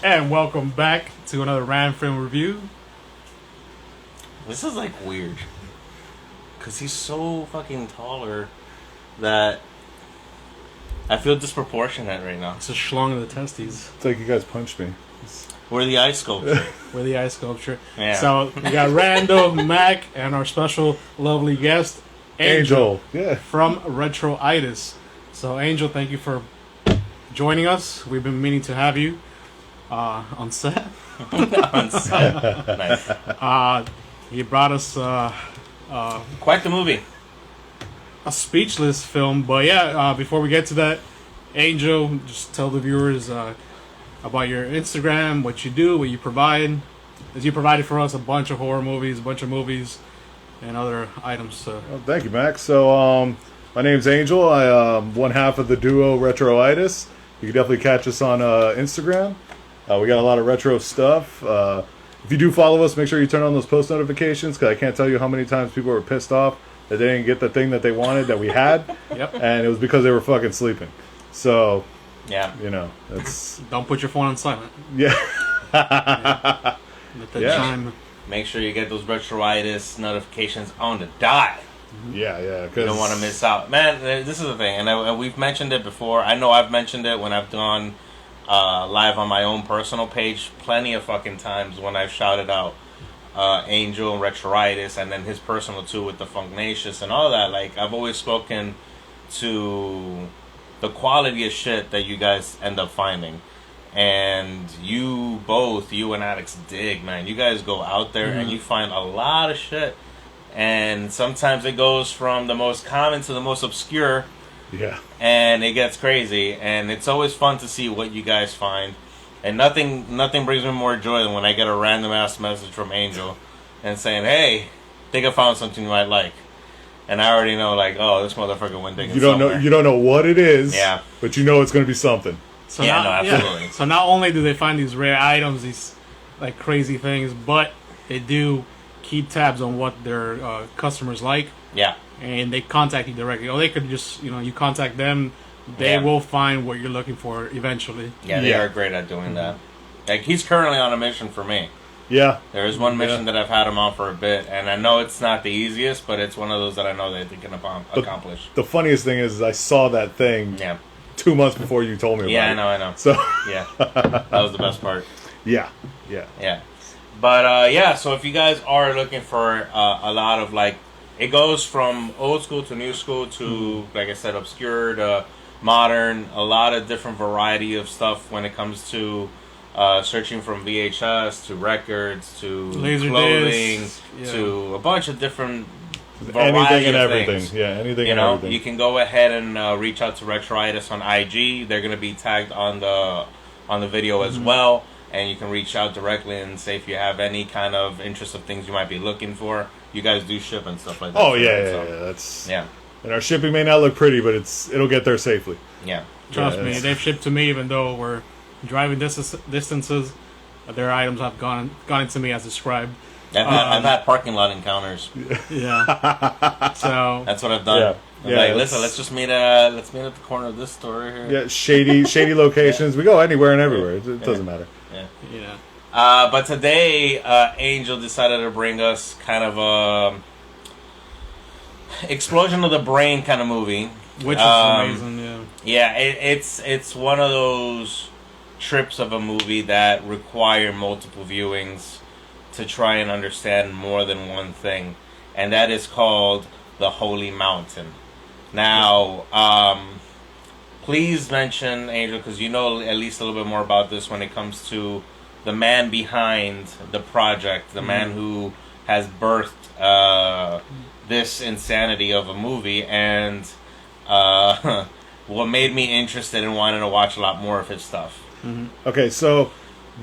And welcome back to another Rand Film Review. This is like weird. Because he's so fucking taller that I feel disproportionate right now. It's a schlong of the testes. It's like you guys punched me. We're the ice sculpture. We're the ice sculpture. Yeah. So we got Randall Mack and our special lovely guest, Angel. Yeah. From Retro-itis. So Angel, thank you for joining us. We've been meaning to have you on set. On set. Nice. He brought us Quite the movie. a speechless film. But yeah, before we get to that, Angel, just tell the viewers about your Instagram, what you do, what you provide. As you provided for us a bunch of horror movies, a bunch of movies, and other items. So. Well, thank you, Max. So, my name's Angel. I one half of the duo Retro-itis. You can definitely catch us on Instagram. We got a lot of retro stuff. If you do follow us, make sure you turn on those post notifications, because I can't tell you how many times people were pissed off that they didn't get the thing that they wanted that we had. Yep. And it was because they were fucking sleeping. So, Yeah. you know, that's... Don't put your phone on silent. Yeah. Let the Yeah. chime. Make sure you get those Retro-itis notifications on the dot. Yeah. You don't want to miss out. Man, this is the thing, and we've mentioned it before. I know I've mentioned it when I've gone live on my own personal page plenty of fucking times when I've shouted out Angel and Retro-itis, and then his personal too with the Funknacious and all that. Like, I've always spoken to the quality of shit that you guys end up finding. And you and Alex dig, man. You guys go out there and you find a lot of shit. And sometimes it goes from the most common to the most obscure. Yeah. And it gets crazy. And it's always fun to see what you guys find. And nothing brings me more joy than when I get a random ass message from Angel and saying, hey, think I found something you might like. And I already know, like, oh, this motherfucker went digging somewhere. You don't know what it is. Yeah. But you know it's going to be something. So Yeah, now, no, absolutely. So not only do they find these rare items, these like crazy things, but they do keep tabs on what their customers like. Yeah. And they contact you directly. Or they could just, you contact them. They will find what you're looking for eventually. Yeah, they are great at doing that. Like, he's currently on a mission for me. Yeah. There is one mission that I've had him on for a bit, and I know it's not the easiest, but it's one of those that I know that they can accomplish. The funniest thing is I saw that thing 2 months before you told me about it. Yeah, I know. So Yeah. That was the best part. Yeah. But, so if you guys are looking for a lot of, like, it goes from old school to new school to, like I said, obscure to modern, a lot of different variety of stuff when it comes to searching from VHS to records to Laser clothing discs, to a bunch of different anything and of everything. things. Yeah, anything You and know, everything. you can go ahead and reach out to Retro-itis on IG. They're going to be tagged on the video as well, and you can reach out directly and say if you have any kind of interest of things you might be looking for. You guys do ship and stuff like that. Oh too, yeah, right? yeah, So, yeah. That's yeah. And our shipping may not look pretty, but it'll get there safely. Yeah. Trust Yeah, me, that's- they've shipped to me even though we're driving distances. Their items have gone into me as described. I've had parking lot encounters. Yeah. So That's what I've done. Yeah. I'm Yeah, like, that's- listen, let's just meet at the corner of this store here. Yeah, shady locations. We go anywhere and everywhere. It doesn't matter. Yeah. yeah. But today, Angel decided to bring us kind of a explosion of the brain kind of movie, Which is amazing, yeah. Yeah, it's one of those trips of a movie that require multiple viewings to try and understand more than one thing, and that is called The Holy Mountain. Now, please mention, Angel, because you know at least a little bit more about this when it comes to the man behind the project, the man who has birthed this insanity of a movie, and what made me interested in wanting to watch a lot more of his stuff. Okay, so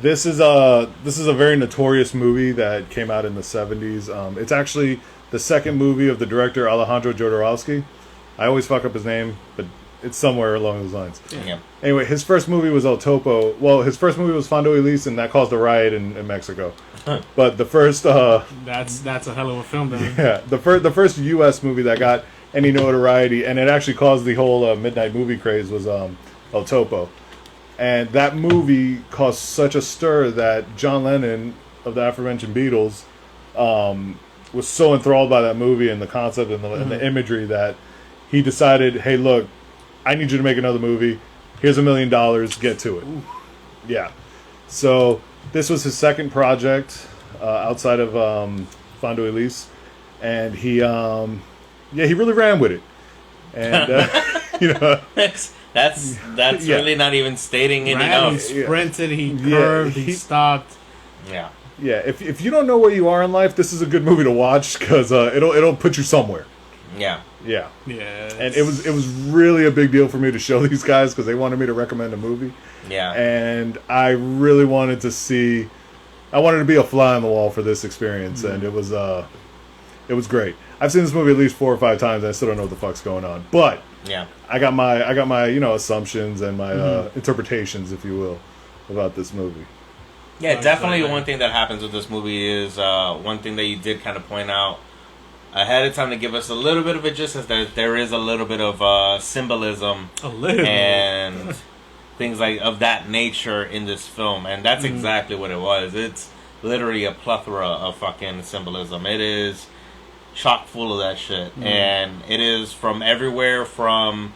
this is a very notorious movie that came out in the 70s. It's actually the second movie of the director Alejandro Jodorowsky. I always fuck up his name, but it's somewhere along those lines. Yeah. Anyway, his first movie was El Topo. Well, his first movie was Fondo Elise, and that caused a riot in Mexico. But the first, That's a hell of a film, then. yeah, the first U.S. movie that got any notoriety, and it actually caused the whole midnight movie craze, was El Topo. And that movie caused such a stir that John Lennon of the aforementioned Beatles was so enthralled by that movie and the concept and the imagery that he decided, hey, look, I need you to make another movie. Here's $1 million. Get to it. Ooh. Yeah. So this was his second project outside of Fondo Elise. And he really ran with it. And, That's really not even stating anything else. He sprinted, he curved, he stopped. Yeah. Yeah, if you don't know where you are in life, this is a good movie to watch because it'll put you somewhere. Yeah. Yeah. Yeah. And it was really a big deal for me to show these guys because they wanted me to recommend a movie. Yeah. And I really wanted to see. I wanted to be a fly on the wall for this experience, and it was great. I've seen this movie at least 4 or 5 times, and I still don't know what the fuck's going on. But yeah, I got my assumptions and my interpretations, if you will, about this movie. Yeah, definitely. One thing that happens with this movie is one thing that you did kind of point out ahead of time to give us a little bit of a gist is that there is a little bit of symbolism and things like of that nature in this film, and that's exactly what it was. It's literally a plethora of fucking symbolism. It is chock full of that shit, and it is from everywhere from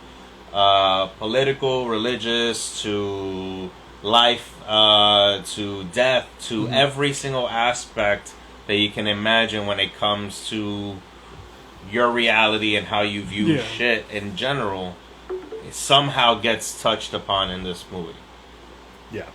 political, religious, to life, to death, to every single aspect that you can imagine when it comes to your reality and how you view shit in general. It somehow gets touched upon in this movie. Yeah.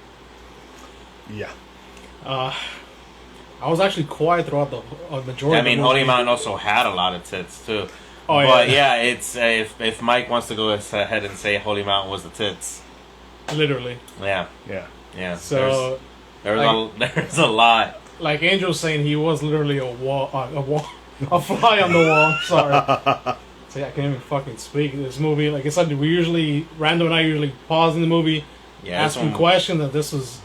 I was actually quiet throughout the majority. I mean, of the Holy movie. Mountain also had a lot of tits too. Oh but yeah, it's if Mike wants to go ahead and say Holy Mountain was the tits, literally. Yeah. So there's a lot. Like Angel was saying, he was literally a fly on the wall. Sorry. So yeah, I can't even fucking speak. This movie, like I said, Randall and I usually pause in the movie, asking questions. And this was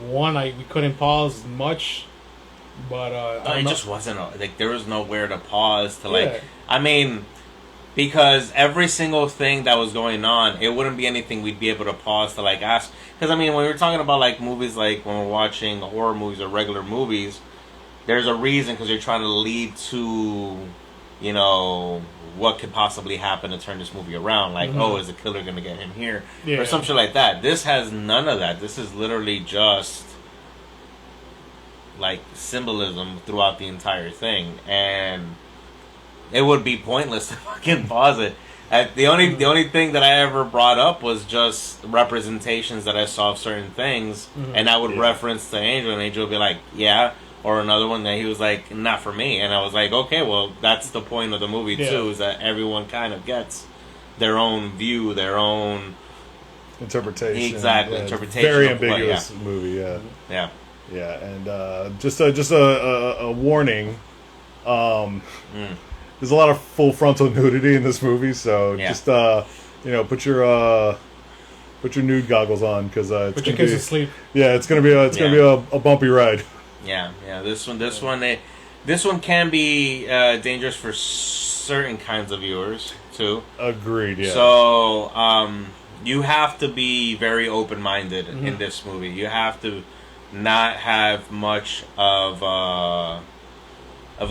one we couldn't pause much. But it just wasn't like there was nowhere to pause to like. I mean, because every single thing that was going on, it wouldn't be anything we'd be able to pause to like ask. Because I mean, when we're talking about like movies, like when we're watching horror movies or regular movies, there's a reason because you're trying to lead to, what could possibly happen to turn this movie around. Like, is the killer going to get him here? Or some shit like that. This has none of that. This is literally just like symbolism throughout the entire thing, and it would be pointless to fucking pause it. The only thing that I ever brought up was just representations that I saw of certain things, and I would reference to Angel, and Angel would be like, yeah, or another one that he was like, not for me, and I was like, okay, well, that's the point of the movie too, is that everyone kind of gets their own view, their own interpretation. Exactly, interpretation. Very ambiguous movie, yeah. Yeah, and just a warning. There's a lot of full frontal nudity in this movie, so just put your nude goggles on because it's put your kids to sleep. Yeah, it's gonna be a bumpy ride. Yeah. This one can be dangerous for certain kinds of viewers too. Agreed. Yeah. So you have to be very open-minded in this movie. You have to not have much of a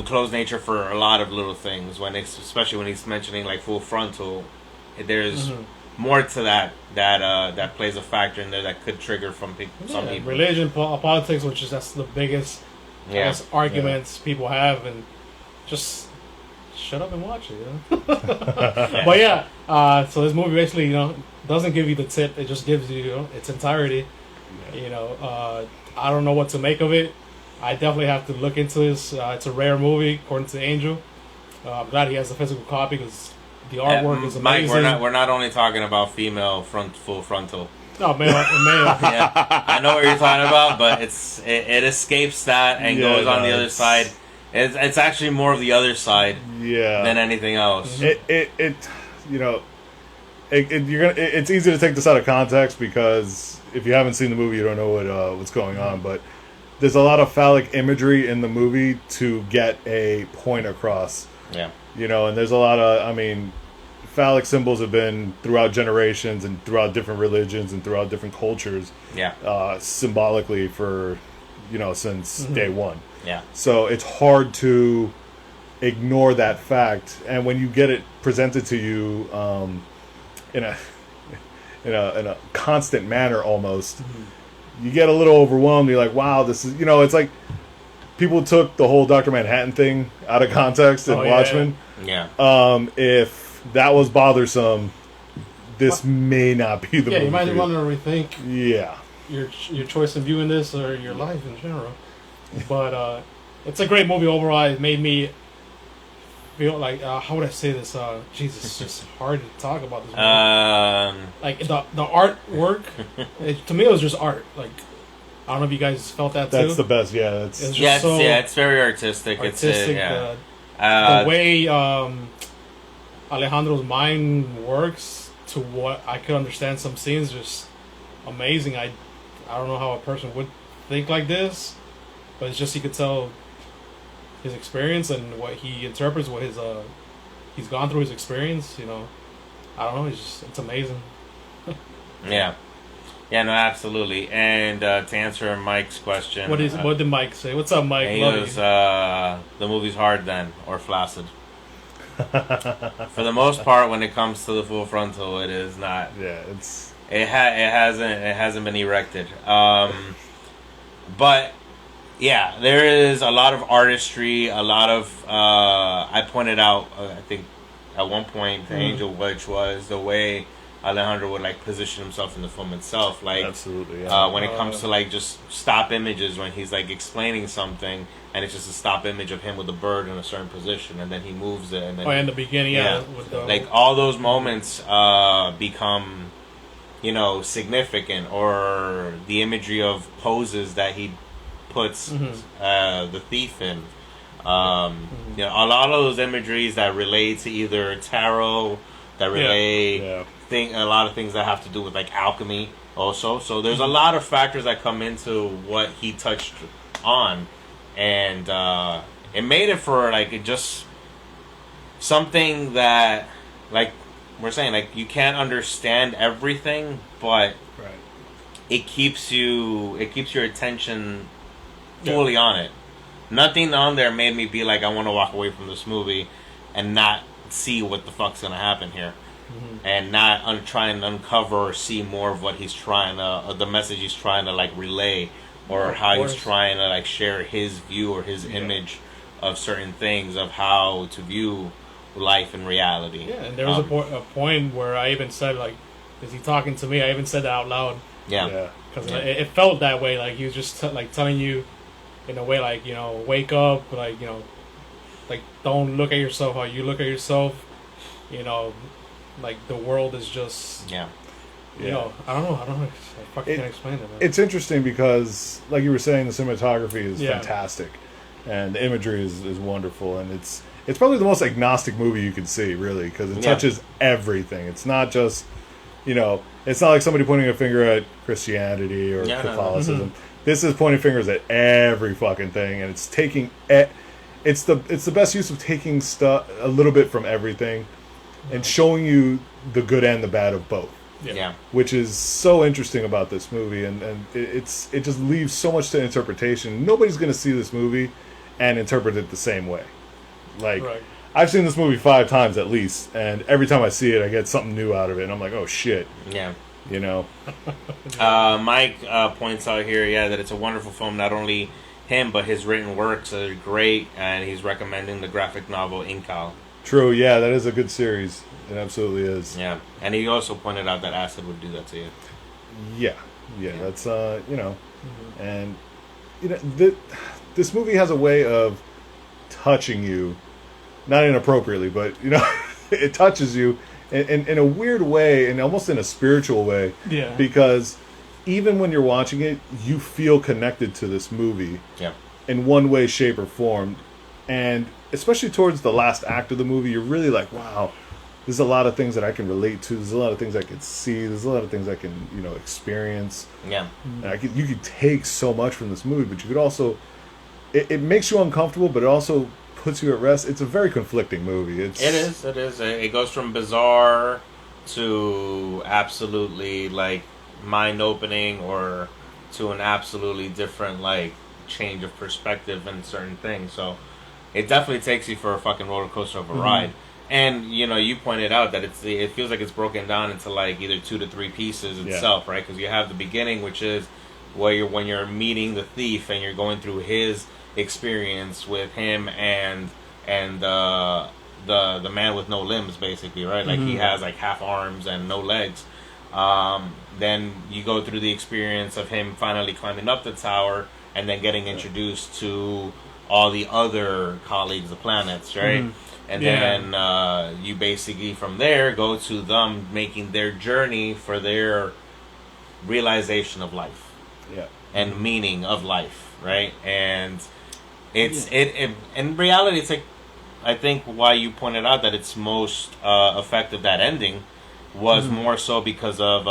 closed nature for a lot of little things. Especially when he's mentioning like full frontal, there's more to that plays a factor in there that could trigger from some people. Religion, politics, that's the biggest arguments people have, and just shut up and watch it. But so this movie basically doesn't give you the tip; it just gives you its entirety. I don't know what to make of it. I definitely have to look into this. It's a rare movie, according to Angel. I'm glad he has a physical copy because the artwork is amazing. Mike, we're not only talking about female full frontal. No, male. Yeah, I know what you're talking about, but it escapes that and goes on the other side. It's actually more of the other side than anything else. It's easy to take this out of context because if you haven't seen the movie, you don't know what's going on. But there's a lot of phallic imagery in the movie to get a point across. Yeah. And there's a lot of, phallic symbols have been throughout generations and throughout different religions and throughout different cultures, symbolically for, since day one. Yeah. So it's hard to ignore that fact, and when you get it presented to you in a constant manner, almost, you get a little overwhelmed. You're like, wow, this is, it's like people took the whole Dr. Manhattan thing out of context in Watchmen. Yeah. If that was bothersome, this may not be the movie. Yeah, you might want to rethink. Yeah. Your choice of viewing this or your life in general, but it's a great movie overall. It made me feel like how would I say this? Jesus, it's just hard to talk about this movie. Like the artwork, to me it was just art. Like I don't know if you guys felt that too. That's the best. Yeah, it's very artistic. Artistic. The way Alejandro's mind works to what I could understand some scenes, just amazing. I don't know how a person would think like this, but it's just you could tell his experience and what he interprets, what he's gone through, his experience. I don't know. It's amazing. Yeah, no, absolutely. And to answer Mike's question, what did Mike say? What's up, Mike? He goes, the movie's hard then, or flaccid. For the most part, when it comes to the full frontal, it is not. Yeah, it hasn't been erected. But yeah, there is a lot of artistry, a lot of I pointed out I think at one point to Angel, which was the way Alejandro would like position himself in the film itself, like absolutely, yeah. When it comes to like just stop images, when he's like explaining something and it's just a stop image of him with a bird in a certain position and then he moves it and then in the beginning, like all those moments become significant, or the imagery of poses that he puts the thief in. A lot of those imageries that relate to either tarot, that relate a lot of things that have to do with like alchemy also. So there's a lot of factors that come into what he touched on, and it made it for like it just something that like we're saying, like you can't understand everything, but it keeps your attention fully on it. Nothing on there made me be like, I want to walk away from this movie and not see what the fuck's gonna happen here, and not try and uncover or see more of what he's trying to, the message he's trying to like relay, or how he's trying to like share his view or his image of certain things, of how to view life and reality. Yeah, and there was a point where I even said, like, is he talking to me? I even said that out loud. Yeah. Because it felt that way, like he was just like telling you in a way, like, wake up, like, like don't look at yourself how you look at yourself, like the world is just I don't know, I fucking can't explain it, man. It's interesting because, like you were saying, the cinematography is fantastic and the imagery is wonderful, and it's probably the most agnostic movie you can see, really, because it touches everything. It's not just, it's not like somebody pointing a finger at Christianity or Catholicism. This is pointing fingers at every fucking thing, and it's taking it's the best use of taking stuff a little bit from everything and showing you the good and the bad of both. Yeah. Which is so interesting about this movie, and it just leaves so much to interpretation. Nobody's going to see this movie and interpret it the same way. Like, I've seen this movie 5 times at least, and every time I see it, I get something new out of it, and I'm like, oh shit. Yeah. Mike points out here, that it's a wonderful film. Not only him, but his written works are great, and he's recommending the graphic novel Incal. True, yeah, that is a good series. It absolutely is. Yeah, and he also pointed out that acid would do that to you. Yeah, that's, and, this movie has a way of touching you, not inappropriately, but, it touches you in a weird way, and almost in a spiritual way. Yeah. Because even when you're watching it, you feel connected to this movie. Yeah. In one way, shape, or form. And especially towards the last act of the movie, you're really like, wow, there's a lot of things that I can relate to. There's a lot of things I can see. There's a lot of things I can, experience. Yeah. And you could take so much from this movie, but you could also... It makes you uncomfortable, but it also puts you at rest. It's a very conflicting movie. It is. It goes from bizarre to absolutely like mind-opening, or to an absolutely different like change of perspective in certain things. So it definitely takes you for a fucking roller coaster of a ride. And you pointed out that it feels like it's broken down into like either 2 to 3 pieces itself, right? Because you have the beginning, which is when you're meeting the thief and you're going through his experience with him and the man with no limbs, basically, right? Like he has like half arms and no legs. Then you go through the experience of him finally climbing up the tower and then getting introduced to all the other colleagues, the planets, right? And then you basically from there go to them making their journey for their realization of life. And meaning of life, right? And it's in reality, it's like, I think why you pointed out that it's most effective, that ending was more so because of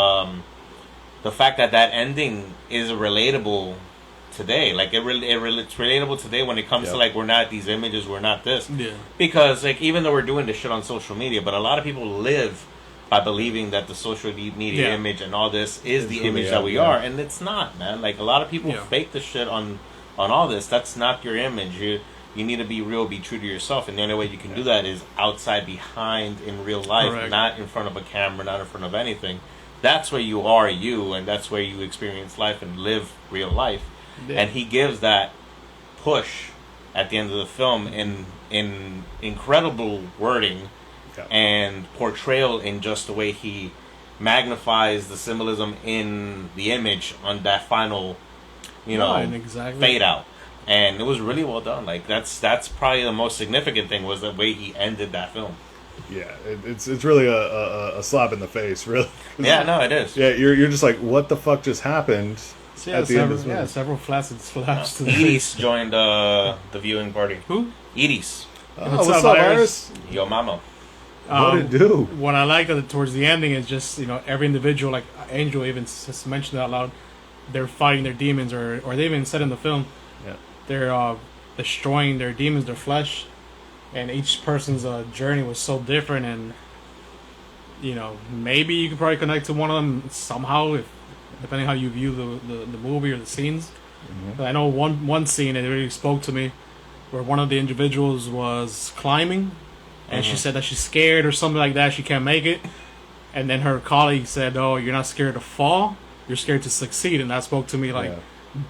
the fact that ending is relatable today. Like it's relatable today when it comes to like, we're not these images, we're not this. Because like, even though we're doing this shit on social media, but a lot of people live by believing that the social media image and all this is the image that we are, and it's not, man. Like a lot of people fake the shit on all this. That's not your image. You need to be real, be true to yourself, and the only way you can do that is outside, behind, in real life, not in front of a camera, not in front of anything. That's where you are you, and that's where you experience life and live real life. And he gives that push at the end of the film in incredible wording and portrayal, in just the way he magnifies the symbolism in the image on that final, fade out. And it was really well done. Like that's probably the most significant thing, was the way he ended that film. Yeah, it's really a slap in the face, really. Yeah, no, it is. Yeah, you're just like, what the fuck just happened? At the end of this movie. Several flaccid slaps to the Edie's joined the viewing party. Who? Edie's. What's up, Iris? Yo mama. What did it do? What I like towards the ending is just, every individual, like Angel even mentioned it out loud, they're fighting their demons, or they even said in the film, they're destroying their demons, their flesh, and each person's journey was so different, and maybe you could probably connect to one of them somehow, depending how you view the movie or the scenes. But I know one scene that really spoke to me, where one of the individuals was climbing, and she said that she's scared or something like that, she can't make it, and then her colleague said, "Oh, you're not scared to fall, you're scared to succeed," and that spoke to me like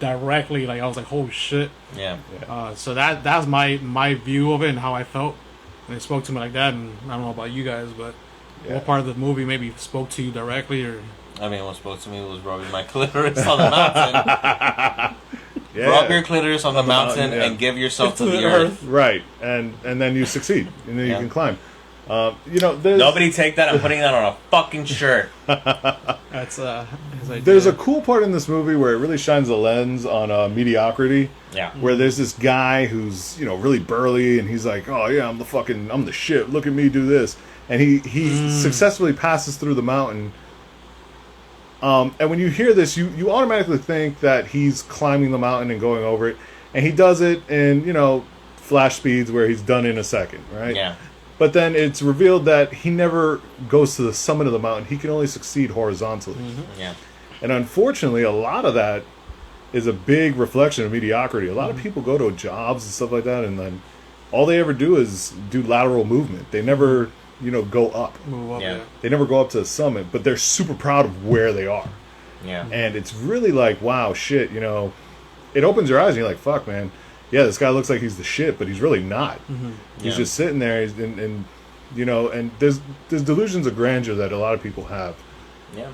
directly. Like I was like, "Holy shit!" So that's my view of it and how I felt, and it spoke to me like that. And I don't know about you guys, but what part of the movie maybe spoke to you directly? Or I mean, what spoke to me was rubbing my clitoris on the mountain. Rub your clitoris on the mountain and give yourself to the earth. Right, and then you succeed, and then you can climb. Nobody take that. I'm putting that on a fucking shirt. That's there's a cool part in this movie where it really shines a lens on mediocrity. Yeah. Where there's this guy who's really burly, and he's like, "Oh yeah, I'm the shit. Look at me do this," and he successfully passes through the mountain. And when you hear this, you automatically think that he's climbing the mountain and going over it, and he does it in flash speeds where he's done in a second, right? Yeah. But then it's revealed that he never goes to the summit of the mountain. He can only succeed horizontally. Yeah. And unfortunately, a lot of that is a big reflection of mediocrity. A lot of people go to jobs and stuff like that, and then all they ever do is do lateral movement. They never go up. Move up. Yeah. They never go up to the summit, but they're super proud of where they are. Yeah. And it's really like, wow, shit, it opens your eyes and you're like, fuck, man. Yeah, this guy looks like he's the shit, but he's really not. He's just sitting there, and there's delusions of grandeur that a lot of people have. Yeah.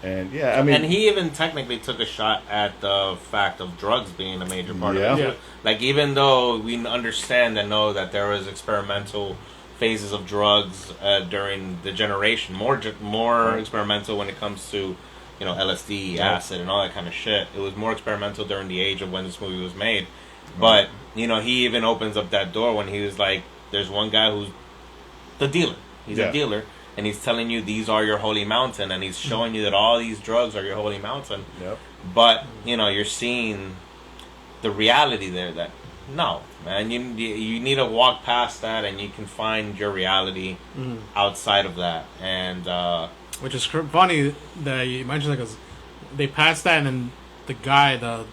And I mean, and he even technically took a shot at the fact of drugs being a major part of it. Like, even though we understand and know that there was experimental phases of drugs during the generation, more experimental when it comes to LSD, acid, and all that kind of shit. It was more experimental during the age of when this movie was made. But he even opens up that door when he was like, there's one guy who's the dealer. He's a dealer, and he's telling you these are your holy mountain, and he's showing you that all these drugs are your holy mountain. But you're seeing the reality there, that No, man. You need to walk past that, and you can find your reality outside of that. And which is funny that you mentioned that, because they passed that, and then the guy, the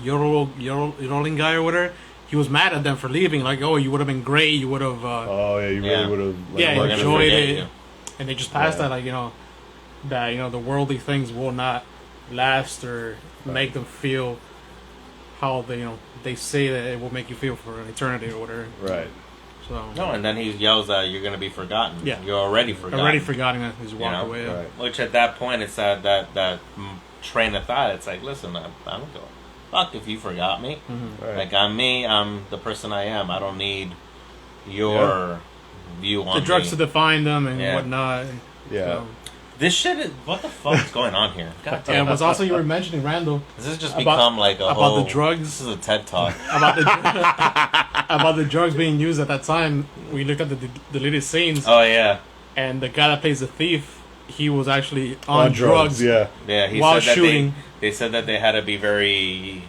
yodeling guy or whatever, he was mad at them for leaving. Like, oh, you would have been great. You would have. You really would have. Enjoyed it. And they just passed that, like, that the worldly things will not last or make them feel how they say that it will make you feel for an eternity or whatever. Right. So no, and then he yells that you're going to be forgotten. Yeah, you're already forgotten. Already forgotten that he's walked away. Right. Which at that point, it's that train of thought. It's like, listen, I don't go. Fuck if you forgot me. Mm-hmm. Right. Like, I'm me. I'm the person I am. I don't need your view on the drugs me. to define them and whatnot. Yeah. This shit is... What the fuck is going on here? God damn. And what's also, you were mentioning, Randall... Does this just become like a about whole... the drugs? This is a TED Talk. about the drugs being used at that time. We looked at the deleted scenes. Oh, yeah. And the guy that plays the thief, he was actually on drugs. Yeah. Yeah, he while said that shooting. They said that they had to be very,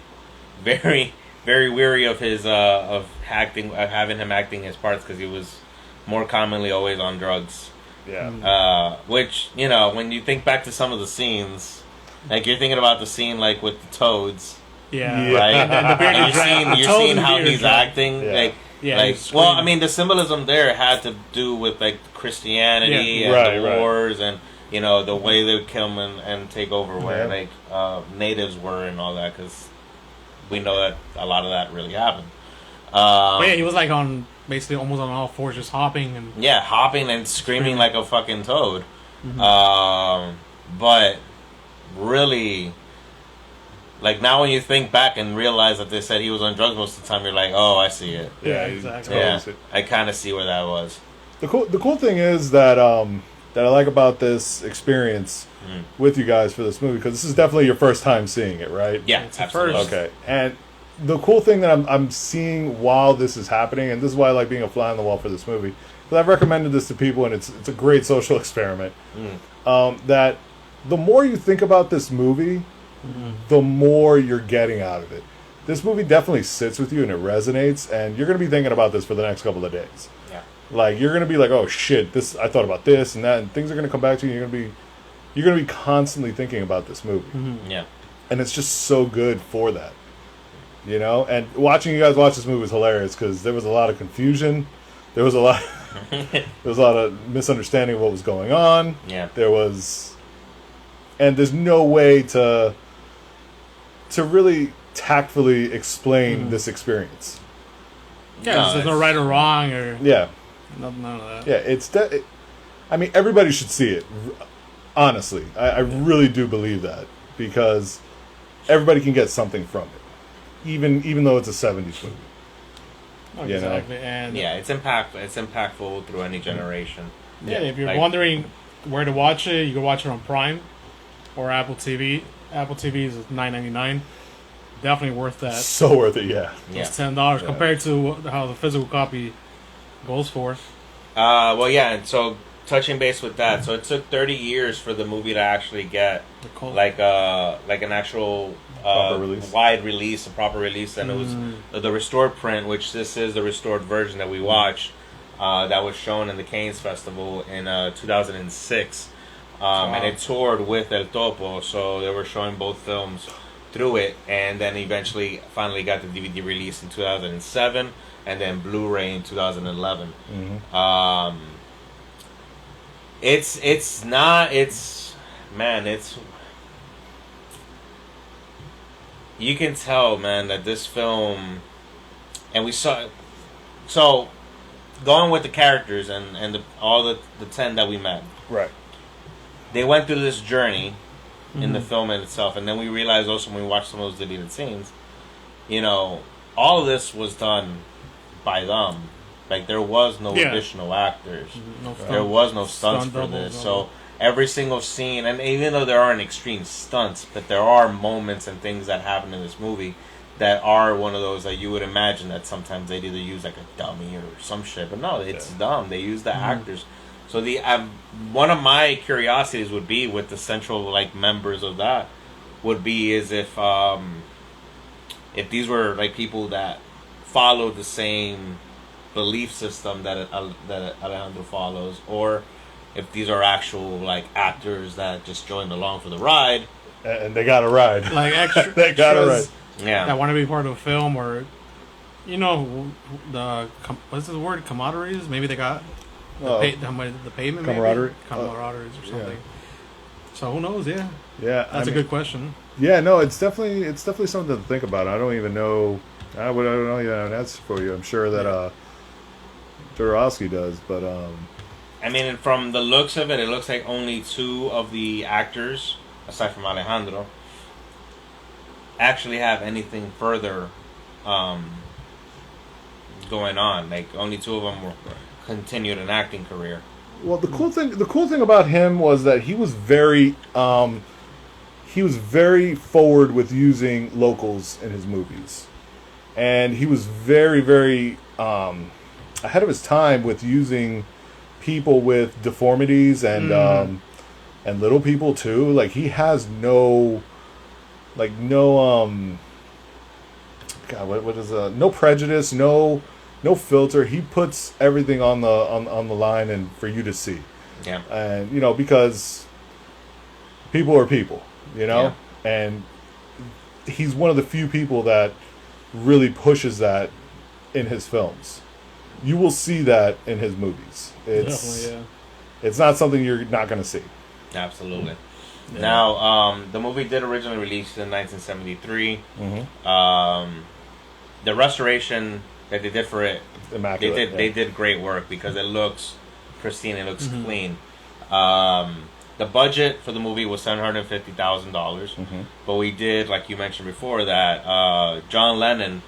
very, very weary of his of having him acting his parts, because he was more commonly always on drugs. Yeah. Which, when you think back to some of the scenes, like you're thinking about the scene like with the toads. Yeah. Right. And you're seeing how he's acting. Yeah. Well, I mean, the symbolism there had to do with like Christianity and the wars and the way they would come and take over where like natives were and all that, because we know that a lot of that really happened. He was like on basically almost on all fours, just hopping and hopping and screaming like a fucking toad. Mm-hmm. But really, like now when you think back and realize that they said he was on drugs most of the time, you're like, oh, I see it. Yeah, exactly. Yeah, I kind of see where that was. The cool thing is that that I like about this experience with you guys for this movie, because this is definitely your first time seeing it, right? Yeah, it's absolutely. Okay, and the cool thing that I'm seeing while this is happening, and this is why I like being a fly on the wall for this movie, because I've recommended this to people, and it's a great social experiment. That the more you think about this movie, the more you're getting out of it. This movie definitely sits with you and it resonates, and you're going to be thinking about this for the next couple of days. Yeah. Like, you're going to be like, oh shit, I thought about this and that, and things are going to come back to you. You're going to be constantly thinking about this movie. Yeah. And it's just so good for that. And watching you guys watch this movie was hilarious, because there was a lot of confusion. There was a lot of misunderstanding of what was going on. Yeah. And there's no way to really tactfully explain this experience. Yeah, there's no right or wrong or none of that. Yeah, I mean, everybody should see it. Honestly, I really do believe that, because everybody can get something from it, even though it's a 70s movie. Oh, exactly, and it's impactful. It's impactful through any generation. Yeah, if you're wondering where to watch it, you can watch it on Prime or Apple TV. Apple TV is $9.99. Definitely worth that. So worth it, yeah. It's $10 compared to how the physical copy goes for. And so touching base with that, so it took 30 years for the movie to actually get like an actual wide release, a proper release, and it was the restored print, which this is the restored version that we watched, that was shown in the Cannes Festival in 2006, and it toured with El Topo, so they were showing both films through it, and then eventually finally got the DVD release in 2007, and then Blu-ray in 2011. You can tell, man, that this film, and we saw, so going with the characters and all the 10 that we met, right? They went through this journey in the film in itself, and then we realized also when we watched some of those deleted scenes, all of this was done by them. Like, there was no additional actors. There was no stunts for this. So every single scene, and even though there aren't extreme stunts, but there are moments and things that happen in this movie that are one of those that you would imagine that sometimes they'd either use like a dummy or some shit. But no, it's dumb. They use the actors. So one of my curiosities would be with the central like members of that would be is if these were like people that follow the same belief system that Alejandro follows, or if these are actual like actors that just joined along for the ride. And they got a ride. Like extra, they got a ride. extras Yeah. that want to be part of a film, or you know, what's the word? Camaraderies? Maybe they got the payment. Camaraderie. Camaraderies or something. So who knows? Yeah. Yeah, That's a good question. Yeah, no, it's definitely something to think about. I don't even know. I don't know an answer for you. I'm sure that Jodorowsky does, but I mean, from the looks of it, it looks like only 2 of the actors, aside from Alejandro, actually have anything further going on. Like only 2 of them were continued an acting career. well, the cool thing about him was that he was very forward with using locals in his movies, and he was very, very ahead of his time with using people with deformities and little people too. Like he has no no prejudice, no filter. He puts everything on the line and for you to see. Yeah. And because people are people, and he's one of the few people that really pushes that in his films. You will see that in his movies. Definitely, It's not something you're not going to see. Absolutely. Yeah. Now, the movie did originally release in 1973. Mm-hmm. The restoration that they did for it, Immaculate. they did great work because it looks pristine, it looks clean. The budget for the movie was $750,000, but we did, like you mentioned before, that John Lennon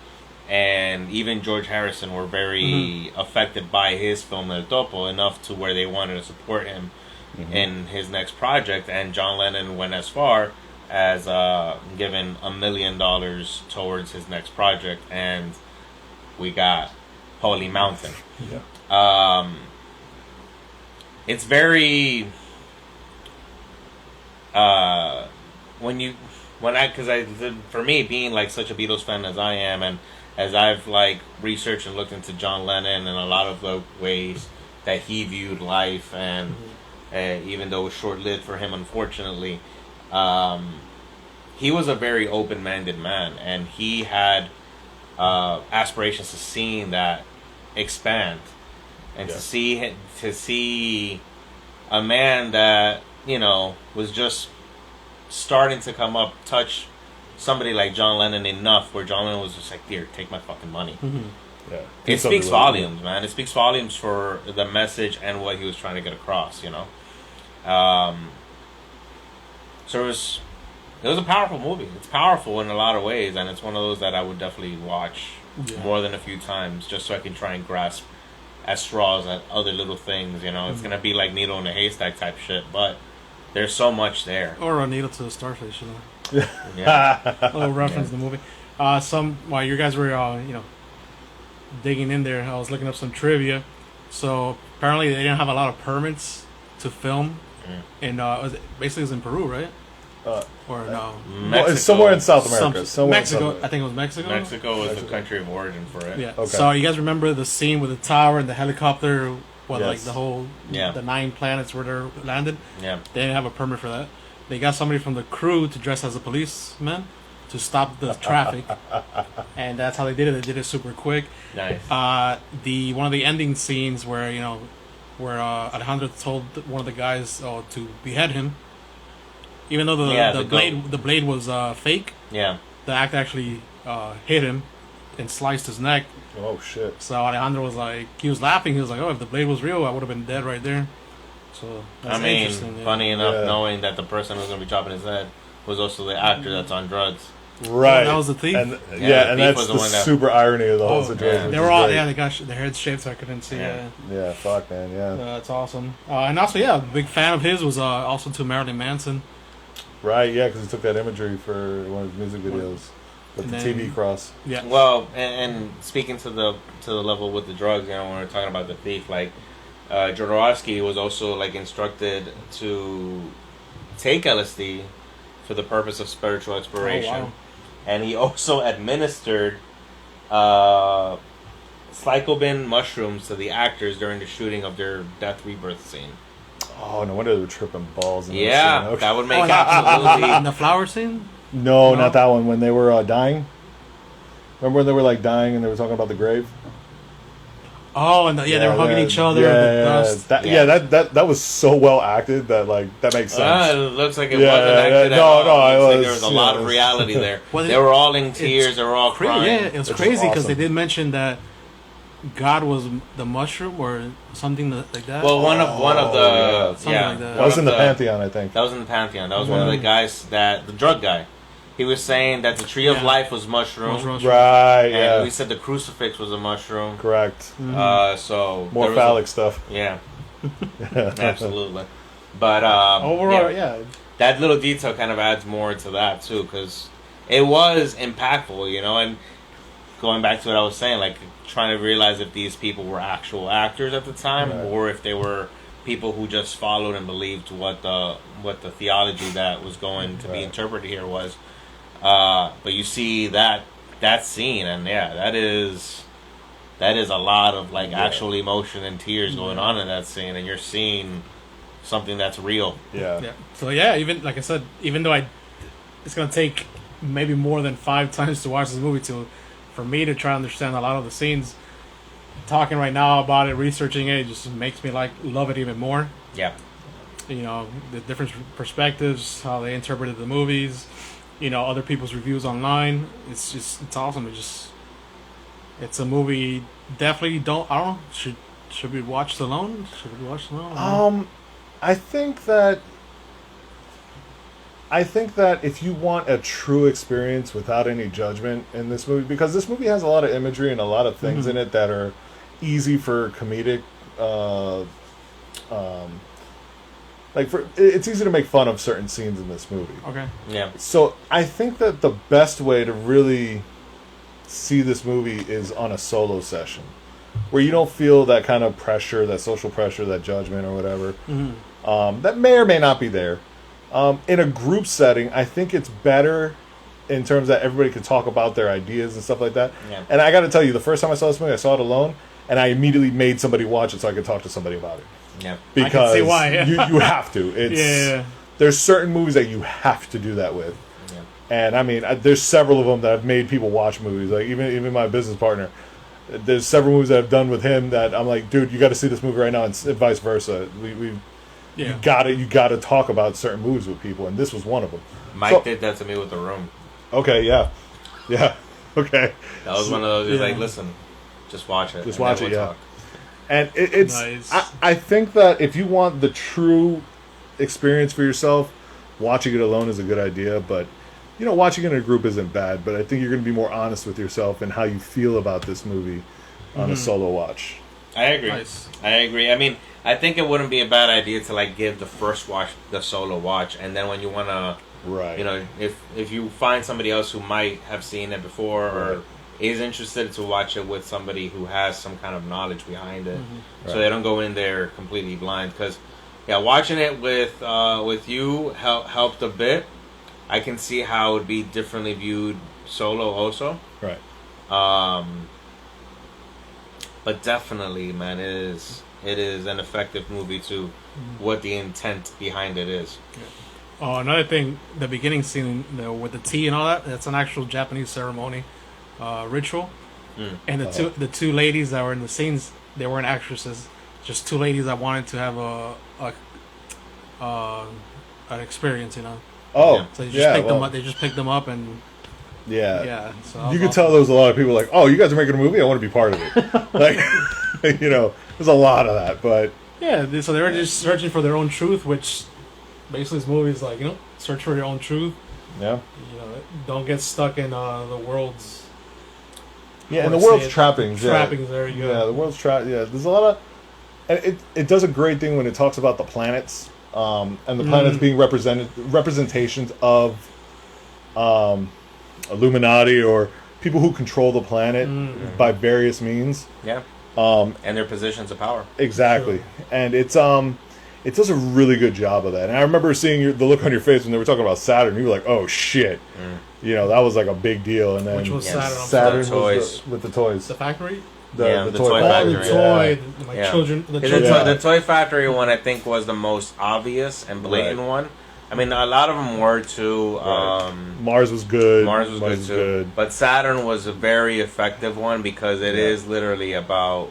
and even George Harrison were very affected by his film El Topo, enough to where they wanted to support him in his next project, and John Lennon went as far as giving $1 million towards his next project, and we got Holy Mountain. Yeah. It's very for me, being like such a Beatles fan as I am, and as I've like researched and looked into John Lennon and a lot of the ways that he viewed life, and even though it was short-lived for him, unfortunately, he was a very open-minded man, and he had aspirations to seeing that expand, and to see a man that was just starting to come up, touch somebody like John Lennon enough where John Lennon was just like, "Here, take my fucking money." Yeah. It speaks volumes, man. It speaks volumes for the message and what he was trying to get across, So it was a powerful movie. It's powerful in a lot of ways, and it's one of those that I would definitely watch more than a few times, just so I can try and grasp at straws at other little things. It's gonna be like needle in a haystack type shit, but there's so much there. Or a needle to the starfish. Yeah. A little reference to the movie. While you guys were digging in there, I was looking up some trivia. So apparently they didn't have a lot of permits to film, and it was in Peru, right? Or no? Mexico. It's somewhere in South America. Mexico. I think it was Mexico. Mexico was the country of origin for it. Yeah. Okay. So you guys remember the scene with the tower and the helicopter? Like Yes. the whole the 9 planets where they're landed. Yeah. They didn't have a permit for that. They got somebody from the crew to dress as a policeman to stop the traffic, and that's how they did it. They did it super quick. Nice. One of the ending scenes where Alejandro told one of the guys to behead him, even though the blade was fake. Yeah. The actor actually hit him and sliced his neck. Oh shit! So Alejandro was like, he was laughing. He was like, "Oh, if the blade was real, I would have been dead right there." So that's interesting. Yeah. Funny enough, knowing that the person who's going to be chopping his head was also the actor that's on drugs. Right. That was the thief. And, the and thief that's was the the one that- super irony of the whole situation. They were all they got their heads shaved so I couldn't see. Yeah, fuck, man, yeah. That's awesome. And also, a big fan of his was also to Marilyn Manson. Right, yeah, because he took that imagery for one of his music videos with the TV cross. Yeah. Well, and speaking to the level with the drugs, when we're talking about the thief, like Jodorowsky was also like instructed to take LSD for the purpose of spiritual exploration, and he also administered psilocybin mushrooms to the actors during the shooting of their death rebirth scene. Oh, no wonder they were tripping balls. In Yeah, this scene. Okay. that would make absolutely. In the flower scene? No, No? not that one. When they were dying. Remember when they were like dying and they were talking about the grave? Oh, and they were hugging each other. The dust. That was so well acted that that makes sense. It looks like it Yeah, wasn't acted yeah, at no, all. no, it Looks like was- there was a yeah, lot it of was- reality there. Well, They were all in tears. They were all crying. Yeah, it was Which is crazy because they awesome. did mention that God was the mushroom or something like that. Well, one of the Something like that. That was in the Pantheon, I think. That was in the Pantheon. That was one of the guys the drug guy. He was saying that the tree of life was mushroom. Right, And yeah. we said the crucifix was a mushroom. Correct. So More there was phallic stuff. Yeah, absolutely. But Overall, that little detail kind of adds more to that too, because it was impactful, and going back to what I was saying, like trying to realize if these people were actual actors at the time, Right. or if they were people who just followed and believed what the theology that was going to be Right. interpreted here was. But you see that scene, and that is a lot of actual emotion and tears going on in that scene, and you're seeing something that's real. Yeah. Yeah. So even like I said, even though it's gonna take maybe more than 5 times to watch this movie for me to try to understand a lot of the scenes. Talking right now about it, researching it, just makes me love it even more. Yeah. The different perspectives, how they interpreted the movies, other people's reviews online. It's awesome. It's a movie. Definitely I don't know. Should we watch it alone? I think that if you want a true experience without any judgment in this movie, because this movie has a lot of imagery and a lot of things in it that are easy for comedic, it's easy to make fun of certain scenes in this movie. Okay. Yeah. So I think that the best way to really see this movie is on a solo session, where you don't feel that kind of pressure, that social pressure, that judgment or whatever. That may or may not be there. In a group setting, I think it's better in terms that everybody can talk about their ideas and stuff like that. Yeah. And I got to tell you, the first time I saw this movie, I saw it alone, and I immediately made somebody watch it so I could talk to somebody about it. Yeah. Because I can see why, yeah. you have to. It's, There's certain movies that you have to do that with. Yeah. And I mean, there's several of them that have made people watch movies. Like even my business partner, there's several movies that I've done with him that I'm like, dude, you got to see this movie right now, and vice versa. You gotta talk about certain movies with people, and this was one of them. Mike did that to me with The Room. Okay, yeah, okay. That was one of those. He's like, listen, just watch it. Just and watch then it, we'll yeah. talk. And it's Nice. I think that if you want the true experience for yourself, watching it alone is a good idea. But watching it in a group isn't bad. But I think you're going to be more honest with yourself and how you feel about this movie on a solo watch. I agree. Nice. I agree. I mean, I think it wouldn't be a bad idea to give the first watch the solo watch, and then when you want to, Right. if you find somebody else who might have seen it before or is interested, to watch it with somebody who has some kind of knowledge behind it, so they don't go in there completely blind. Because watching it with you helped a bit. I can see how it would be differently viewed solo also. Right. But definitely, man, it is an effective movie to what the intent behind it is. Oh, another thing, the beginning scene with the tea and all that, that's an actual Japanese ceremony, ritual. And the two ladies that were in the scenes, they weren't actresses, just two ladies that wanted to have an experience, Oh, So they just picked them up. They just picked them up and Yeah. So You could tell there was a lot of people like, oh, you guys are making a movie? I want to be part of it. There's a lot of that, but... Yeah, so they were just searching for their own truth, which basically this movie is like, search for your own truth. Yeah. Don't get stuck in the world's... Yeah, and the world's trappings. Trappings, there you go. Yeah, the world's there's a lot of... And it does a great thing when it talks about the planets, and the planets being representations of Illuminati or people who control the planet by various means. Yeah. And their positions of power. Exactly. Sure. And it does a really good job of that. And I remember seeing the look on your face when they were talking about Saturn. You were like, "Oh shit!" You know, that was like a big deal. And then Which was Saturn? Saturn The toys. with the toys. The factory. The toy factory. factory. The toy, like Yeah. children. The The, children. the Toy Factory one, I think, was the most obvious and blatant one. I mean, a lot of them were too. Mars was good. Mars was good too. But Saturn was a very effective one because it is literally about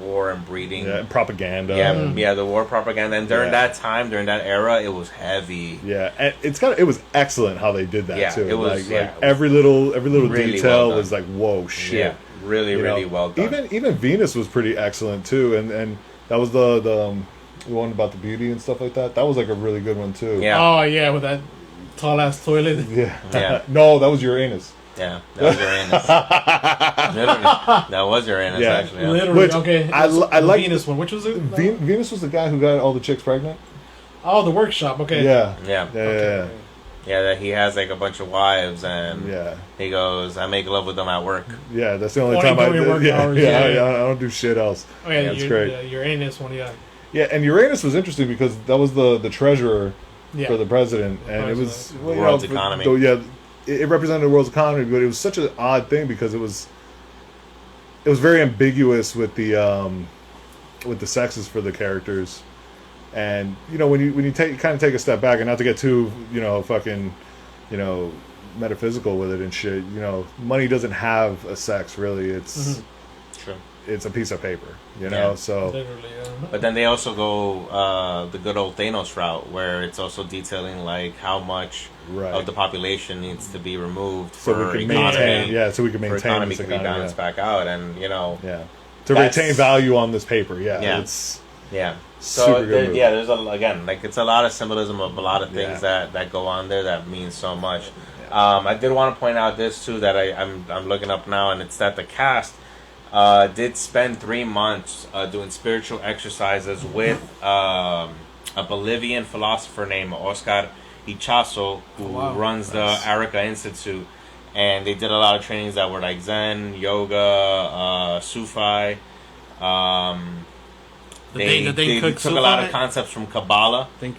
war and breeding. Yeah, and propaganda. Yeah, the war propaganda. And during that time, during that era, it was heavy. Yeah, and it was excellent how they did that too. It was, like every little really detail well was like, whoa, shit. Yeah, really well done. Even Venus was pretty excellent too, and that was the one about the beauty and stuff like that. That was like a really good one too. Yeah. Oh yeah, with that tall ass toilet. Yeah. No, that was Uranus. Yeah, that was Uranus. Literally, that was Uranus actually. Yeah. Literally. Which okay. I like Venus one. Which was it? Venus was the guy who got all the chicks pregnant. Oh, the workshop. Okay. Yeah. Yeah. Yeah, that he has like a bunch of wives, and he goes, "I make love with them at work." Yeah, that's the only time I do. I don't do shit else. Oh yeah, that's great. Uranus one. Yeah. Yeah, and Uranus was interesting because that was the treasurer for the president, and it was the world's economy. It represented the world's economy, but it was such an odd thing because it was very ambiguous with the sexes for the characters, and you know when you take a step back and not to get too metaphysical with it and shit. You know, money doesn't have a sex really. It's True. It's a piece of paper, you know. So, literally, but then they also go the good old Thanos route, where it's also detailing like how much of the population needs to be removed so for we can economy. so we can maintain for economy this can be balanced back out, and you know, to retain value on this paper. It's So super good movie. there's it's a lot of symbolism of a lot of things that go on there that means so much. I did want to point out this too that I'm looking up now, and it's that the cast did spend 3 months doing spiritual exercises with a Bolivian philosopher named Oscar Ichazo, who runs the Arica Institute, and they did a lot of trainings that were like Zen, yoga, Sufi. They took a lot of concepts from Kabbalah. Dane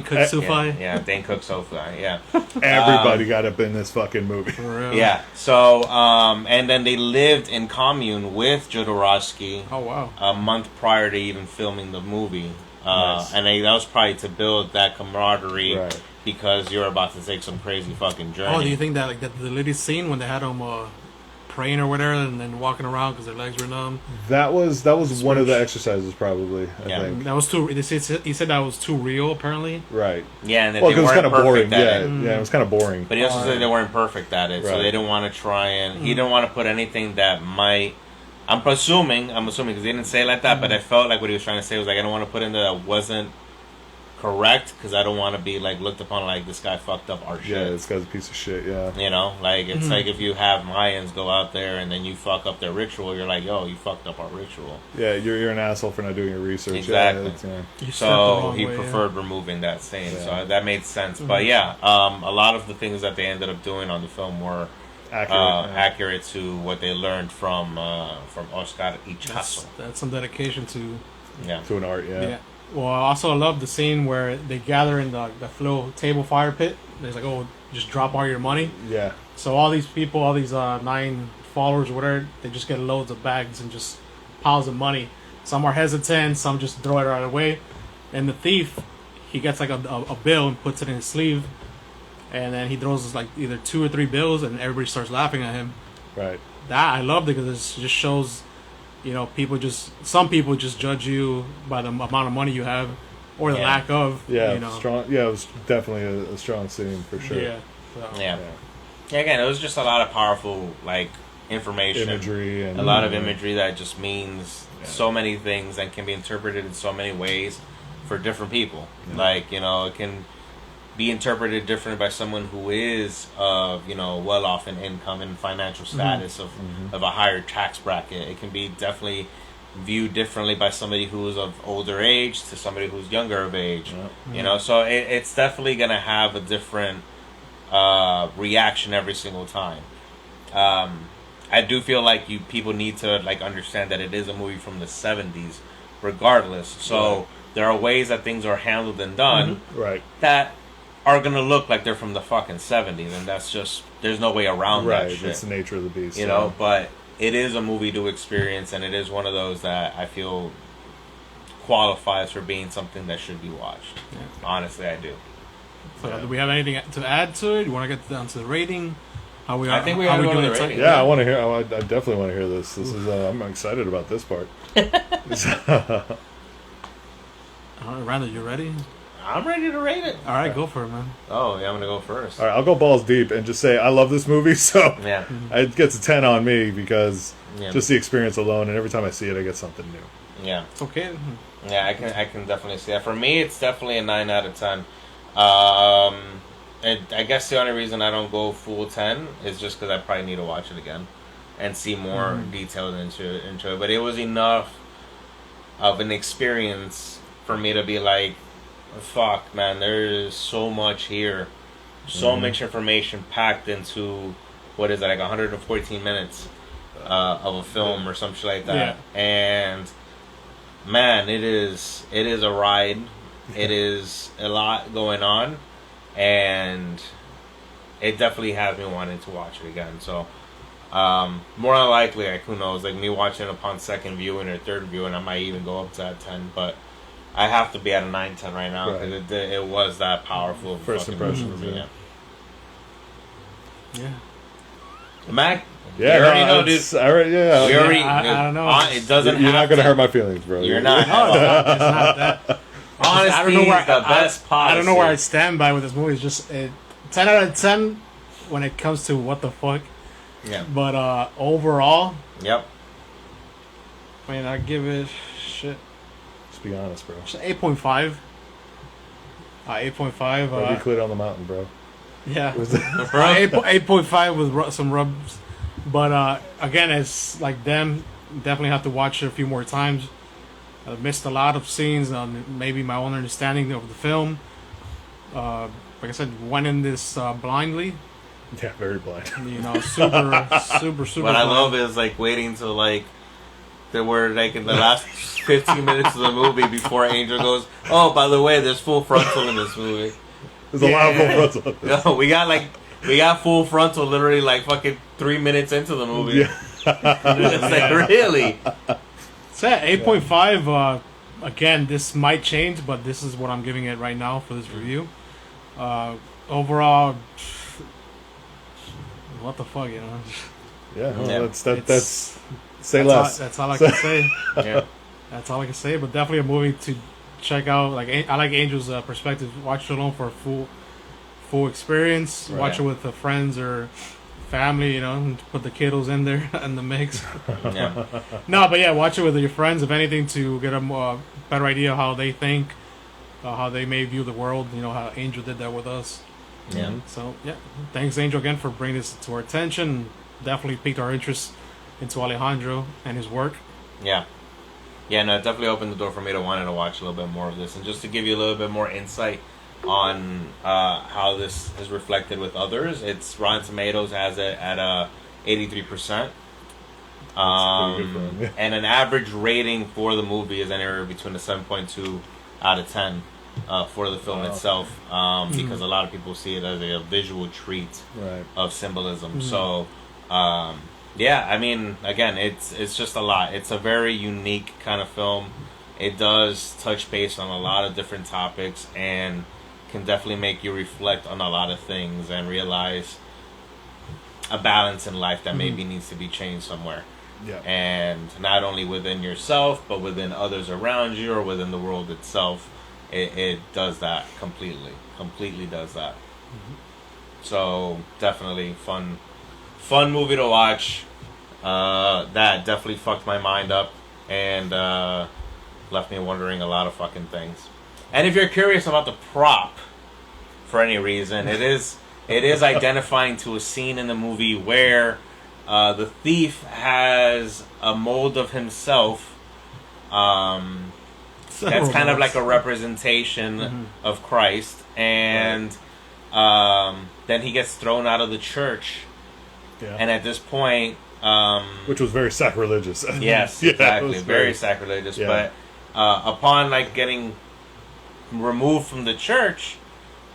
Cook Sufi. Dane Cook Sufi. Yeah. Everybody got up in this fucking movie. Yeah. So, and then they lived in commune with Jodorowsky. Oh wow. A month prior to even filming the movie, Nice. and that was probably to build that camaraderie because you're about to take some crazy fucking journey. Oh, do you think that like the deleted scene when they had them praying or whatever, and then walking around because their legs were numb? That was one of the exercises, probably. I think that was too. He said that was too real, apparently. Right. Yeah, and that well, they it was weren't kind of boring. perfect Yeah, it was kind of boring. But he also said they weren't perfect at it, so they didn't want to try and he didn't want to put anything that might. I'm assuming because he didn't say it like that, but I felt like what he was trying to say was like I don't want to put in that wasn't correct because I don't want to be like looked upon like this guy fucked up our shit. Yeah, this guy's a piece of shit. Yeah, you know, like it's like if you have Mayans go out there and then you fuck up their ritual, you're like, yo, you fucked up our ritual. Yeah, you're an asshole for not doing your research. Exactly. So he way, preferred removing that scene, so that made sense. But a lot of the things that they ended up doing on the film were accurate to what they learned from Oscar Ichazo. That's some dedication to an art. Yeah. Well, also I love the scene where they gather in the little table fire pit. There's like, oh, just drop all your money. Yeah. So all these people, all these 9 followers or whatever, they just get loads of bags and just piles of money. Some are hesitant, some just throw it right away. And the thief, he gets like a bill and puts it in his sleeve. And then he throws like either 2 or 3 bills and everybody starts laughing at him. Right. That, I loved it because it just shows... You know, some people just judge you by the amount of money you have, or the lack of. Yeah, you know. strong. Yeah, it was definitely a strong scene for sure. Yeah. Yeah. Again, it was just a lot of powerful information, imagery, and a lot of imagery that just means so many things and can be interpreted in so many ways for different people. Yeah. Like it can be interpreted differently by someone who is well off in income and financial status of a higher tax bracket. It can be definitely viewed differently by somebody who is of older age to somebody who's younger of age. So it's definitely going to have a different reaction every single time. I do feel like people need to understand that it is a movie from the 70s regardless. So there are ways that things are handled and done Right. that are gonna look like they're from the fucking 70s, and that's just there's no way around that Right. shit. It's the nature of the beast. You know, but it is a movie to experience, and it is one of those that I feel qualifies for being something that should be watched. Yeah. Honestly, I do. So, do we have anything to add to it? You want to get down to the rating? How we are? I think we how gotta go to doing the it? rating. Yeah, I want to hear. I definitely want to hear this. This is. I'm excited about this part. All right, Randall, you ready? I'm ready to rate it. All right, go for it, man. Oh, yeah, I'm gonna go first. All right, I'll go balls deep and just say I love this movie. So Yeah. it gets a 10 on me because Yeah. just the experience alone, and every time I see it, I get something new. Yeah. It's okay. Yeah, I can definitely see that. For me, it's definitely a 9 out of 10. And I guess the only reason I don't go full 10 is just because I probably need to watch it again and see more details into it. But it was enough of an experience for me to be like, fuck, man, there is so much here. So much information packed into, what is it, like 114 minutes of a film or some shit like that. Yeah. And, man, it is a ride. It is a lot going on. And it definitely has me wanting to watch it again. So, more than likely, like, who knows, like me watching it upon second viewing or third viewing, I might even go up to that 10. But I have to be at a 9-10 right now because it was that powerful. of a First fucking impressions, movie, yeah. Yeah. Mac, Yeah, you already know, it's- dude. I already, yeah. We already, I don't know. It doesn't. You're have not gonna to. hurt my feelings, bro. You're not. No, it's not that. Honesty I don't know where is the best policy. I don't know where I stand by with this movie. It's just 10 out of 10 when it comes to what the fuck. Yeah. But overall, Yep. I mean, I give it shit. Just be honest, bro. Just 8.5. 8.5. Bro, we cleared on the mountain, bro. Yeah. It was 8.5 with some rubs. But again, it's like them. Definitely have to watch it a few more times. I missed a lot of scenes on maybe my own understanding of the film. Like I said, went in this blindly. yeah, very blind. You know, super. What I blind. love is like waiting till like there were like in the last 15 minutes of the movie before Angel goes, oh, by the way, there's full frontal in this movie. There's a lot of full frontal. No, we got full frontal literally like fucking 3 minutes into the movie. Yeah. It's like, really? So yeah, 8.5. Again, this might change, but this is what I'm giving it right now for this review. Overall, what the fuck, you know? Yeah, well, Yeah. that's say less. That's all I can say. Yeah. That's all I can say. But definitely a movie to check out. Like I like Angel's perspective. Watch it alone for a full experience. Right. Watch it with friends or family. You know, and put the kiddos in there in the mix. Yeah. No, but yeah, watch it with your friends. If anything, to get a better idea of how they think, how they may view the world. You know how Angel did that with us. Yeah. So yeah, thanks Angel again for bringing this to our attention. Definitely piqued our interest into Alejandro and his work. Yeah. Yeah, no, it definitely opened the door for me to want to watch a little bit more of this. And just to give you a little bit more insight on how this is reflected with others, it's Rotten Tomatoes has it at 83%. That's pretty good for him, yeah. And an average rating for the movie is anywhere between a 7.2 out of 10 for the film itself, because a lot of people see it as a visual treat Right. of symbolism. So, yeah, I mean, again, it's just a lot. It's a very unique kind of film. It does touch base on a lot of different topics and can definitely make you reflect on a lot of things and realize a balance in life that maybe needs to be changed somewhere. Yeah. And not only within yourself, but within others around you or within the world itself. It does that completely does that. So definitely fun movie to watch. That definitely fucked my mind up and left me wondering a lot of fucking things. And if you're curious about the prop for any reason, it is identifying to a scene in the movie where the thief has a mold of himself. That's kind of like a representation of Christ, and then he gets thrown out of the church. Yeah. And at this point, Which was very sacrilegious. yes, Yeah, it exactly, was very sacrilegious. yeah. But upon like getting removed from the church,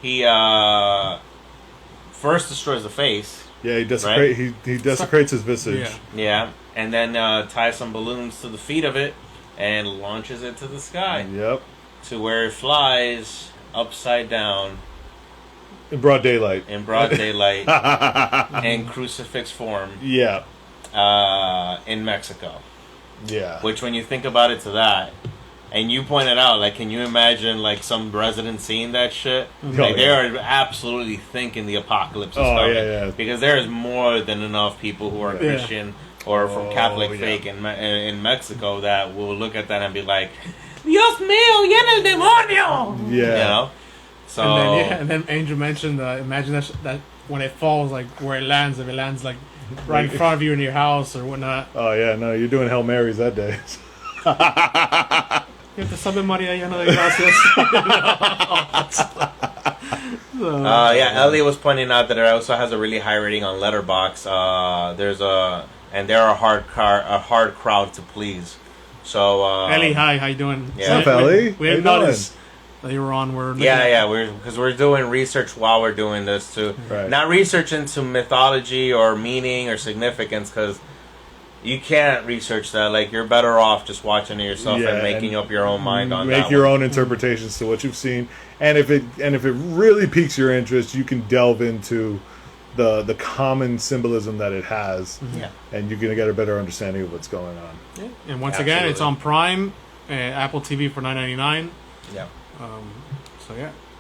he first destroys the face. Yeah, he desecrates his visage. Yeah, and then ties some balloons to the feet of it and launches it to the sky. Yep. To where it flies upside down. In broad daylight. In crucifix form. Yeah. In Mexico. Yeah. Which, when you think about it to that, and you pointed out, like, can you imagine, like, some resident seeing that shit? Like, they are absolutely thinking the apocalypse is coming. Yeah. Because there is more than enough people who are Christian or from Catholic faith in Mexico that will look at that and be like, Dios mío, y en el demonio! Yeah. You know? So, and then Angel mentioned, imagine that when it falls, like, where it lands, if it lands, like, right in front of you in your house or whatnot. Oh, yeah, no, you're doing Hail Marys that day. You have to sub in Maria llena de gracias. Elliot was pointing out that it also has a really high rating on Letterboxd. They're a hard crowd to please. So, Ellie, hi, how you doing? Yeah. What's up, Ellie? We didn't notice that you were on. We're doing research while we're doing this too. Right. Not research into mythology or meaning or significance, because you can't research that. Like, you're better off just watching it yourself and making up your own mind on that. Make your own interpretations to what you've seen, and if it really piques your interest, you can delve into the common symbolism that it has, and you're gonna get a better understanding of what's going on. Yeah. And once again, it's on Prime, Apple TV for $9.99. Yeah.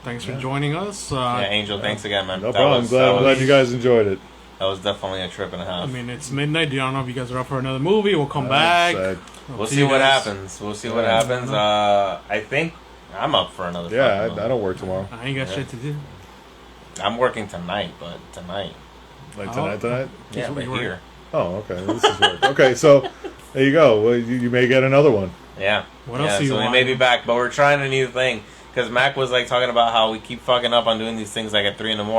Thanks for joining us. Angel, thanks again, man. No problem. I'm glad you guys enjoyed it. That was definitely a trip and a half. I mean, it's midnight. I don't know if you guys are up for another movie. We'll come back. We'll see what happens. I think I'm up for another. Yeah, I don't work tomorrow. I ain't got shit to do. I'm working tonight, but tonight. Like tonight? Yeah, but here. Oh, okay. This is work. Okay, so there you go. Well, you may get another one. Yeah. What else do you want? want? We may be back, but we're trying a new thing. Because Mac was like talking about how we keep fucking up on doing these things like at 3 a.m.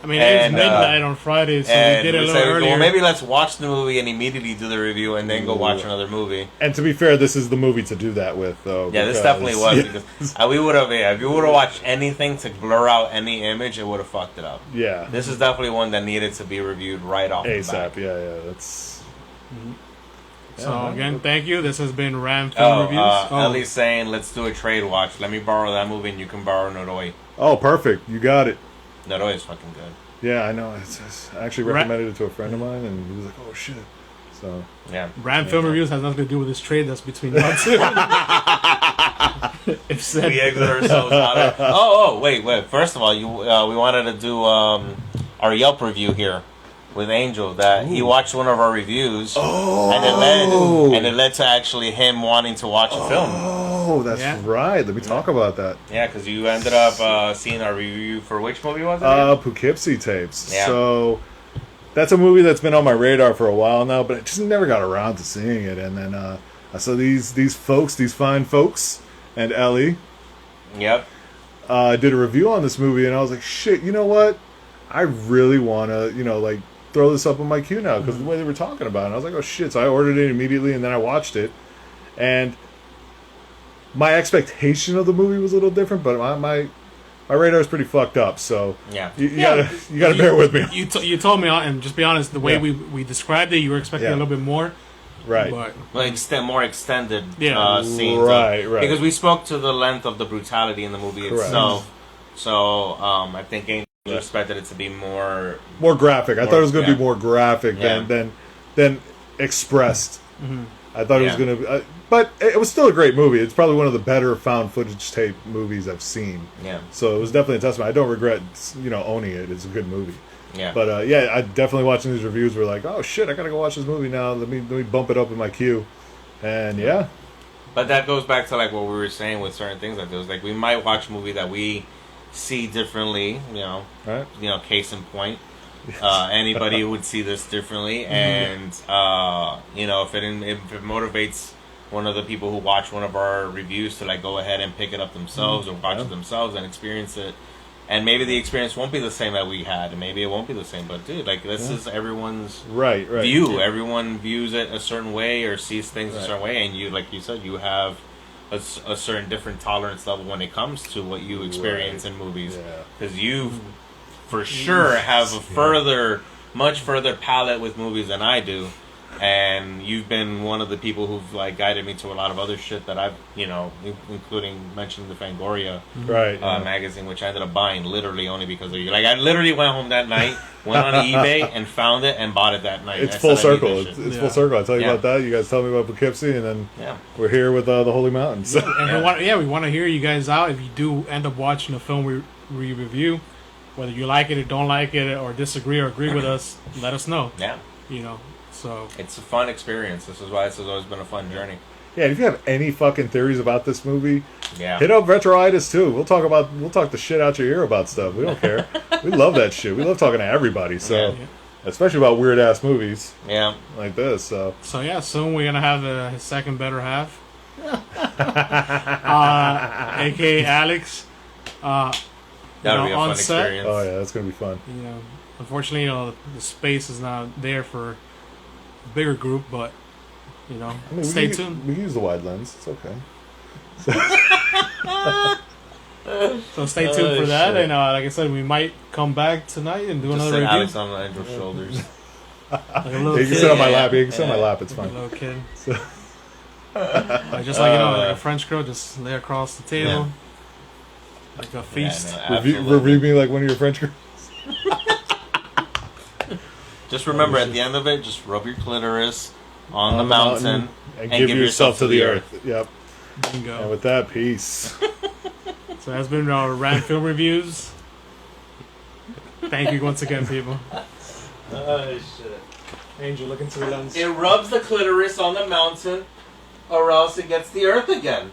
I mean, it's midnight on Friday, so we did it a little earlier. Well, maybe let's watch the movie and immediately do the review and then go watch another movie. And to be fair, this is the movie to do that with, though. Yeah, this definitely was. Because we would have, if you would have watched anything to blur out any image, it would have fucked it up. Yeah. This is definitely one that needed to be reviewed right off the bat. ASAP, yeah, that's... So, again, thank you. This has been Ram Film Reviews. Ellie's saying, let's do a trade watch. Let me borrow that movie and you can borrow Noroi. Oh, perfect. You got it. Noroi is fucking good. Yeah, I know. I actually recommended it to a friend of mine, and he was like, "Oh shit!" So yeah, Ram Film Reviews has nothing to do with this trade that's between you two. If said, we exit ourselves out of it. Oh, wait. First of all, we wanted to do our Yelp review here with Angel. That he watched one of our reviews, and it led to actually him wanting to watch a film. Oh, that's right. Let me talk about that. Yeah, because you ended up seeing our review for which movie was it? Poughkeepsie Tapes. Yeah. So that's a movie that's been on my radar for a while now, but I just never got around to seeing it. And then I saw these fine folks, and Ellie. Yep. Did a review on this movie, and I was like, shit, you know what? I really want to, like, throw this up on my queue now, because the way they were talking about it, I was like, oh shit. So I ordered it immediately, and then I watched it. And my expectation of the movie was a little different, but my radar is pretty fucked up. So you gotta bear with me. You told me, and just be honest, the way we described it, you were expecting a little bit more. Right. But more extended scenes. Right. Because we spoke to the length of the brutality in the movie itself. So I think Angel expected it to be more graphic. I thought it was going to be more graphic than expressed. Mm-hmm. I thought it was going to, but it was still a great movie. It's probably one of the better found footage tape movies I've seen. Yeah. So it was definitely a testament. I don't regret, owning it. It's a good movie. Yeah. But I definitely watching these reviews were like, oh shit, I gotta go watch this movie now. Let me bump it up in my queue. And But that goes back to like what we were saying with certain things like this. Like we might watch a movie that we see differently, Right. Case in point. Anybody would see this differently, and if it motivates one of the people who watch one of our reviews to like go ahead and pick it up themselves or watch it themselves and experience it, and maybe the experience won't be the same that we had, and maybe it won't be the same. But dude, like this is everyone's right view. Everyone views it a certain way or sees things a certain way, and you, like you said, you have a certain different tolerance level when it comes to what you experience in movies. Because you, for sure, have a much further palette with movies than I do. And you've been one of the people who've like guided me to a lot of other shit that I've, including mentioning the Fangoria magazine, which I ended up buying literally only because of you. Like I literally went home that night, went on eBay and found it and bought it that night. It's full circle. It's full circle. I tell you about that. You guys tell me about Poughkeepsie, and then we're here with the Holy Mountains. And we want to hear you guys out. If you do end up watching the film we review, whether you like it or don't like it or disagree or agree with us, let us know. Yeah. So it's a fun experience. This is why this has always been a fun journey. Yeah, and if you have any fucking theories about this movie, hit up Retro-itis too. We'll talk the shit out your ear about stuff. We don't care. We love that shit. We love talking to everybody. So, especially about weird ass movies. Yeah, like this. So yeah, soon we're gonna have his second better half, aka Alex. That'll be a fun experience. Oh yeah, that's gonna be fun. Unfortunately, the space is not there for a bigger group, but stay tuned. We can use the wide lens. It's okay. So stay tuned for that, and like I said, we might come back tonight and do another review. Alex on Angel's shoulders. Like a little kid. You can sit on my lap. You can sit on my lap. It's fine. Like a little kid. Just like a French girl, just lay across the table, like a feast. Review me like one of your French girls. Just remember, at the end of it, just rub your clitoris on the mountain and give yourself to the earth. Yep. Bingo. And with that, peace. So that's been our Rand Film Reviews. Thank you once again, people. Oh, shit. Angel, look into the lens. It rubs the clitoris on the mountain, or else it gets the earth again.